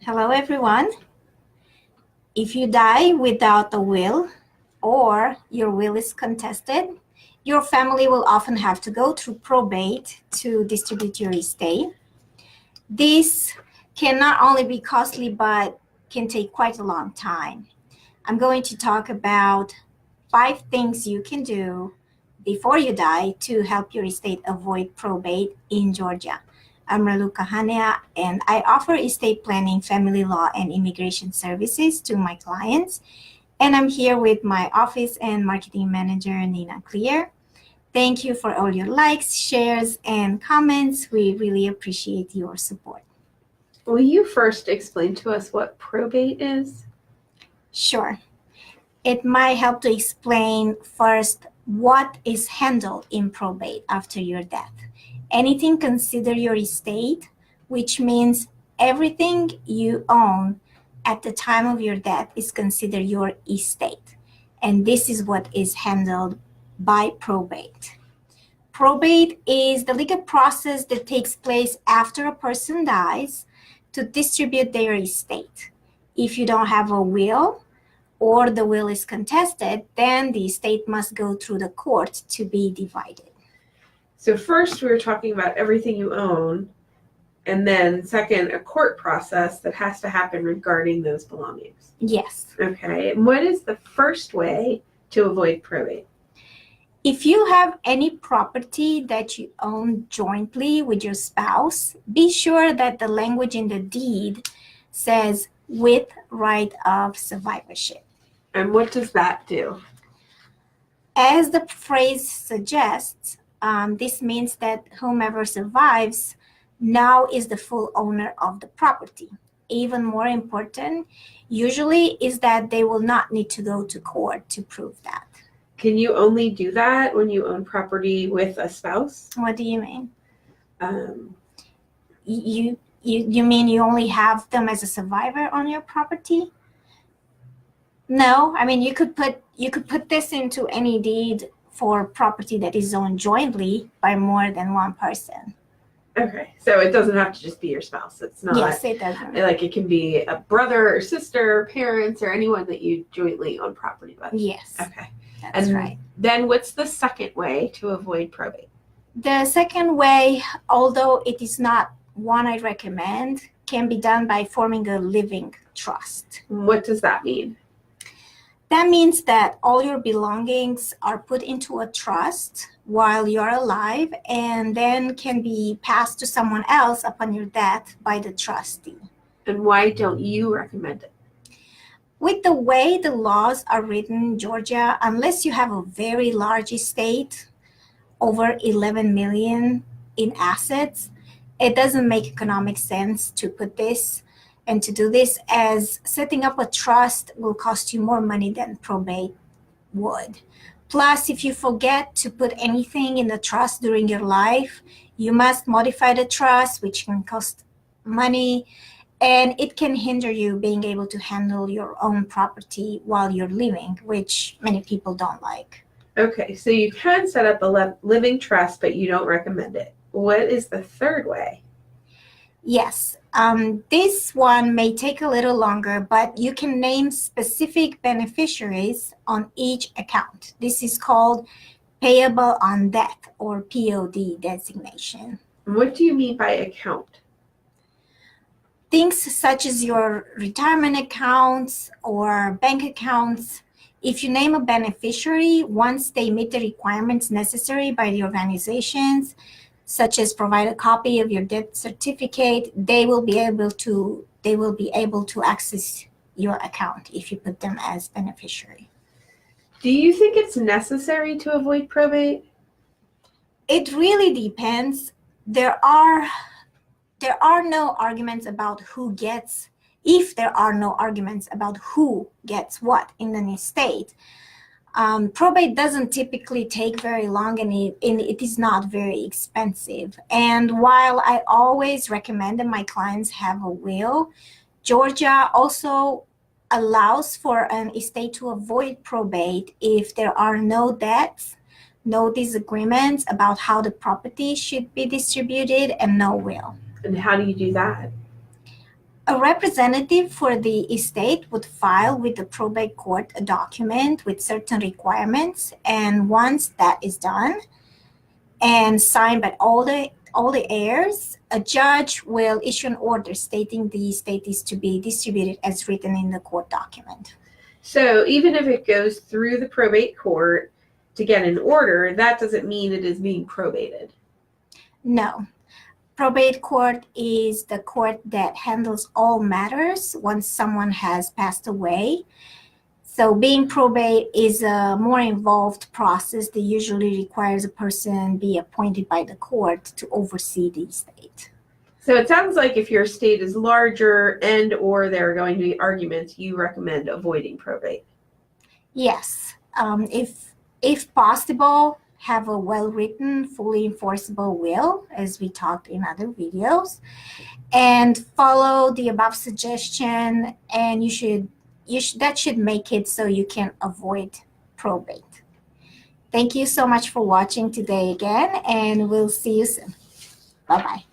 Hello, everyone. If you die without a will or your will is contested, your family will often have to go through probate to distribute your estate. This can not only be costly, but can take quite a long time. I'm going to talk about 5 things you can do before you die to help your estate avoid probate in Georgia. I'm Raluca, and I offer estate planning, family law, and immigration services to my clients. And I'm here with my office and marketing manager, Nina Clear. Thank you for all your likes, shares, and comments. We really appreciate your support. Will you first explain to us what probate is? Sure. It might help to explain first what is handled in probate after your death. Anything considered your estate, which means everything you own at the time of your death is considered your estate. And this is what is handled by probate. Probate is the legal process that takes place after a person dies to distribute their estate. If you don't have a will, or the will is contested, then the estate must go through the court to be divided. So first we were talking about everything you own, and then second, a court process that has to happen regarding those belongings. Yes. Okay, and what is the first way to avoid probate? If you have any property that you own jointly with your spouse, be sure that the language in the deed says with right of survivorship. And what does that do? As the phrase suggests, this means that whomever survives now is the full owner of the property. Even more important, usually, is that they will not need to go to court to prove that. Can you only do that when you own property with a spouse? What do you mean? Um, You mean you only have them as a survivor on your property? No, I mean you could put this into any deed for property that is owned jointly by more than one person. okay, so it doesn't have to just be your spouse. It's not. Yes, it doesn't. Like it can be a brother or sister, parents, or anyone that you jointly own property with. Yes. Okay. That's and right. Then what's the second way to avoid probate? The second way, although it is not one I recommend, can be done by forming a living trust. What does that mean? That means that all your belongings are put into a trust while you're alive and then can be passed to someone else upon your death by the trustee. And why don't you recommend it? With the way the laws are written in Georgia, unless you have a very large estate, over 11 million in assets, it doesn't make economic sense to put this and to do this, as setting up a trust will cost you more money than probate would. Plus, if you forget to put anything in the trust during your life, you must modify the trust, which can cost money, and it can hinder you being able to handle your own property while you're living, which many people don't like. Okay, so you can set up a living trust, but you don't recommend it. What is the third way? Yes, this one may take a little longer, but you can name specific beneficiaries on each account. This is called Payable-on-death or POD designation. What do you mean by account? Things such as your retirement accounts or bank accounts. If you name a beneficiary, once they meet the requirements necessary by the organizations, such as provide a copy of your death certificate, they will be able to access your account if you put them as beneficiary. Do you think it's necessary to avoid probate? It really depends. There are no arguments about who gets, if there are no arguments about who gets what in an estate. Probate doesn't typically take very long, and it is not very expensive. And while I always recommend that my clients have a will, Georgia also allows for an estate to avoid probate if there are no debts, no disagreements about how the property should be distributed, and no will. And how do you do that? A representative for the estate would file with the probate court a document with certain requirements, and once that is done and signed by all the heirs, a judge will issue an order stating the estate is to be distributed as written in the court document. So even if it goes through the probate court to get an order, that doesn't mean it is being probated. No. Probate court is the court that handles all matters once someone has passed away. So being probate is a more involved process that usually requires a person be appointed by the court to oversee the estate. So it sounds like if your estate is larger and or there are going to be arguments, you recommend avoiding probate. Yes. If possible, have a well-written, fully enforceable will, as we talked in other videos, and follow the above suggestion, and that should make it so you can avoid probate. Thank you so much for watching today again, and we'll see you soon. Bye-bye.